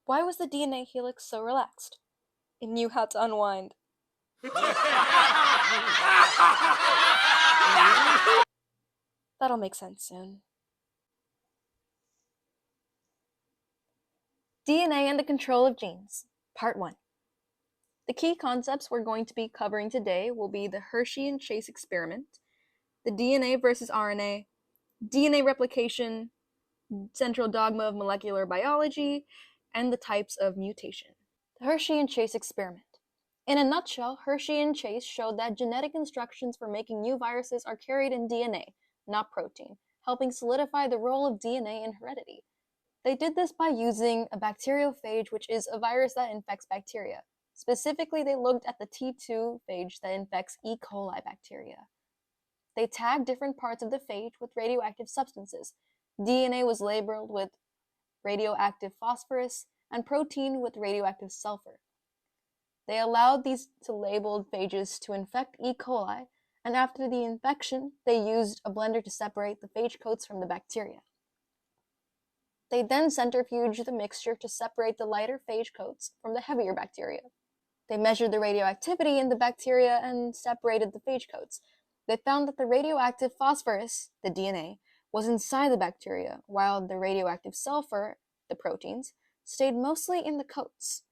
Why was the DNA helix so relaxed? It knew how to unwind. That'll make sense soon. DNA and the control of genes, Part 1. The key concepts we're going to be covering today will be the Hershey and Chase experiment, the DNA versus RNA, DNA replication, central dogma of molecular biology, and the types of mutation. The Hershey and Chase experiment. In a nutshell, Hershey and Chase showed that genetic instructions for making new viruses are carried in DNA, not protein, helping solidify the role of DNA in heredity. They did this by using a bacteriophage, which is a virus that infects bacteria. Specifically, they looked at the T2 phage that infects E. coli bacteria. They tagged different parts of the phage with radioactive substances. DNA was labeled with radioactive phosphorus and protein with radioactive sulfur. They allowed these labeled phages to infect E. coli, and after the infection, they used a blender to separate the phage coats from the bacteria. They then centrifuged the mixture to separate the lighter phage coats from the heavier bacteria. They measured the radioactivity in the bacteria and separated the phage coats. They found that the radioactive phosphorus, the DNA, was inside the bacteria, while the radioactive sulfur, the proteins, stayed mostly in the coats.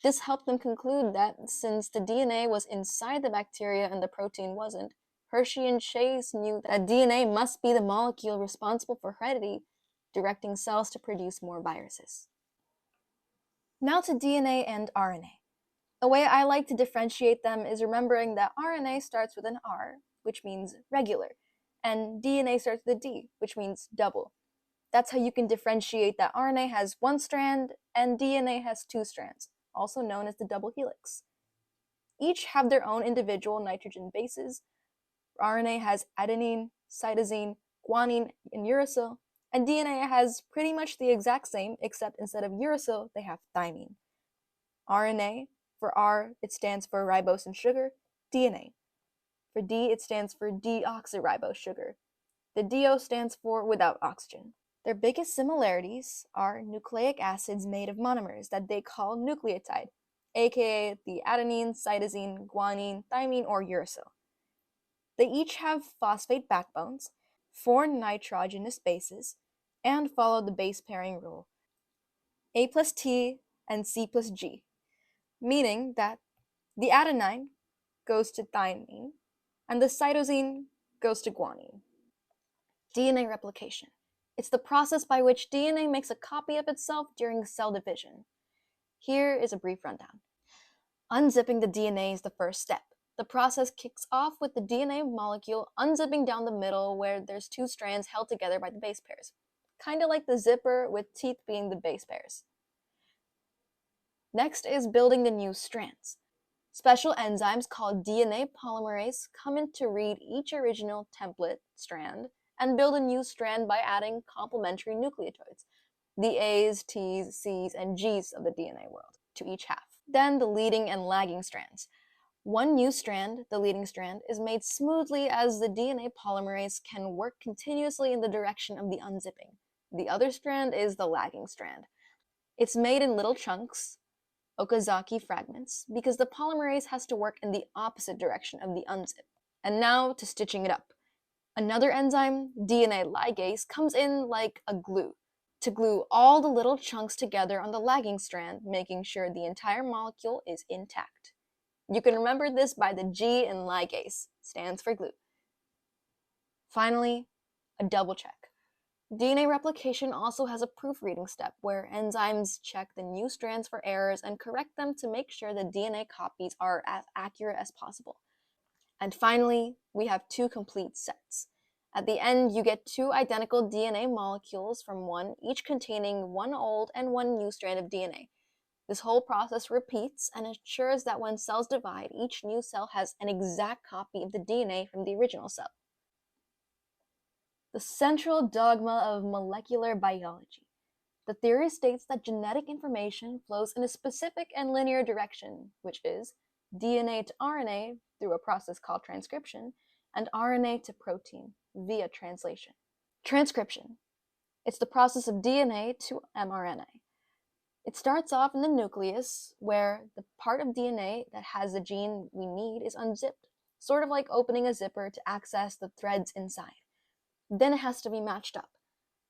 This helped them conclude that since the DNA was inside the bacteria and the protein wasn't, Hershey and Chase knew that DNA must be the molecule responsible for heredity, directing cells to produce more viruses. Now to DNA and RNA. A way I like to differentiate them is remembering that RNA starts with an R, which means regular, and DNA starts with a D, which means double. That's how you can differentiate that RNA has one strand and DNA has two strands, also known as the double helix. Each have their own individual nitrogen bases. RNA has adenine, cytosine, guanine, and uracil, and DNA has pretty much the exact same, except instead of uracil, they have thymine. RNA, for R, it stands for ribose and sugar, DNA. For D, it stands for deoxyribose sugar. The DO stands for without oxygen. Their biggest similarities are nucleic acids made of monomers that they call nucleotide, aka the adenine, cytosine, guanine, thymine, or uracil. They each have phosphate backbones, 4 nitrogenous bases, and follow the base pairing rule, A plus T and C plus G, meaning that the adenine goes to thymine and the cytosine goes to guanine. DNA replication. It's the process by which DNA makes a copy of itself during cell division. Here is a brief rundown. Unzipping the DNA is the first step. The process kicks off with the DNA molecule unzipping down the middle where there's 2 strands held together by the base pairs. Kind of like the zipper with teeth being the base pairs. Next is building the new strands. Special enzymes called DNA polymerase come in to read each original template strand and build a new strand by adding complementary nucleotides, the A's, T's, C's, and G's of the DNA world, to each half. Then the leading and lagging strands. One new strand, the leading strand, is made smoothly as the DNA polymerase can work continuously in the direction of the unzipping. The other strand is the lagging strand. It's made in little chunks, Okazaki fragments, because the polymerase has to work in the opposite direction of the unzip. And now to stitching it up. Another enzyme, DNA ligase, comes in like a glue to glue all the little chunks together on the lagging strand, making sure the entire molecule is intact. You can remember this by the G in ligase, stands for glue. Finally, a double check. DNA replication also has a proofreading step where enzymes check the new strands for errors and correct them to make sure the DNA copies are as accurate as possible. And finally, we have 2 complete sets. At the end, you get 2 identical DNA molecules from one, each containing 1 old and 1 new strand of DNA. This whole process repeats and ensures that when cells divide, each new cell has an exact copy of the DNA from the original cell. The central dogma of molecular biology. The theory states that genetic information flows in a specific and linear direction, which is DNA to RNA through a process called transcription, and RNA to protein via translation. Transcription. It's the process of DNA to mRNA. It starts off in the nucleus, where the part of DNA that has the gene we need is unzipped, sort of like opening a zipper to access the threads inside. Then it has to be matched up.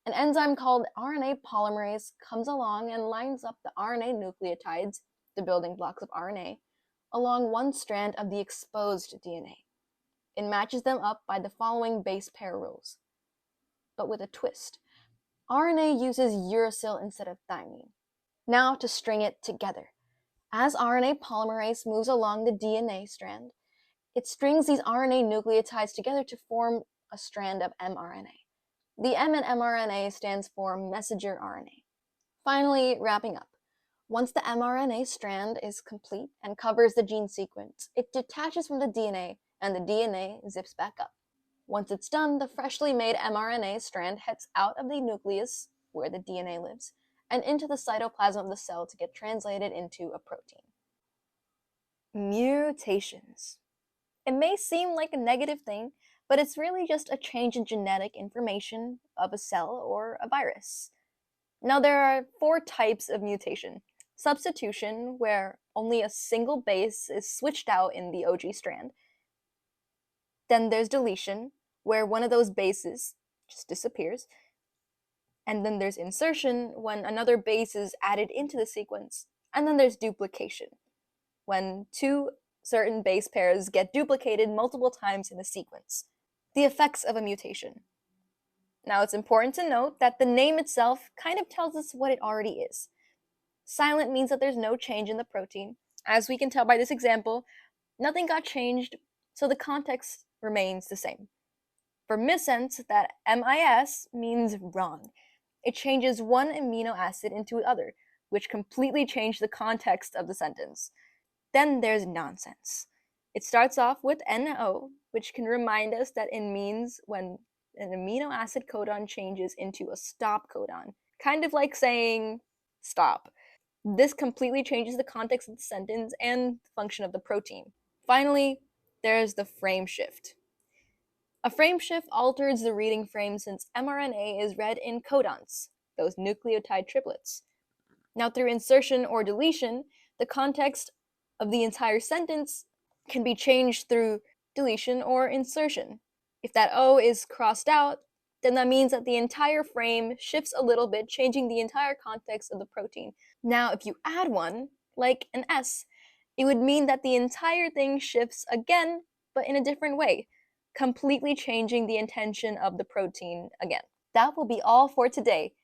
An enzyme called RNA polymerase comes along and lines up the RNA nucleotides, the building blocks of RNA, along one strand of the exposed DNA. It matches them up by the following base pair rules. But with a twist. RNA uses uracil instead of thymine. Now to string it together. As RNA polymerase moves along the DNA strand, it strings these RNA nucleotides together to form a strand of mRNA. The M in mRNA stands for messenger RNA. Finally, wrapping up. Once the mRNA strand is complete and covers the gene sequence, it detaches from the DNA and the DNA zips back up. Once it's done, the freshly made mRNA strand heads out of the nucleus, where the DNA lives, and into the cytoplasm of the cell to get translated into a protein. Mutations. It may seem like a negative thing, but it's really just a change in genetic information of a cell or a virus. Now, there are 4 types of mutation. Substitution, where only a single base is switched out in the OG strand. Then there's deletion, where one of those bases just disappears. And then there's insertion, when another base is added into the sequence. And then there's duplication, when 2 certain base pairs get duplicated multiple times in a sequence. The effects of a mutation. Now, it's important to note that the name itself kind of tells us what it already is. Silent means that there's no change in the protein. As we can tell by this example, nothing got changed, so the context remains the same. For missense, that MIS means wrong. It changes one amino acid into another, which completely changed the context of the sentence. Then there's nonsense. It starts off with NO, which can remind us that it means when an amino acid codon changes into a stop codon, kind of like saying stop. This completely changes the context of the sentence and the function of the protein. Finally, there's the frame shift. A frame shift alters the reading frame since mRNA is read in codons, those nucleotide triplets. Now, through insertion or deletion, the context of the entire sentence can be changed through deletion or insertion. If that O is crossed out, then that means that the entire frame shifts a little bit, changing the entire context of the protein. Now, if you add one, like an S, it would mean that the entire thing shifts again, but in a different way, completely changing the intention of the protein again. That will be all for today.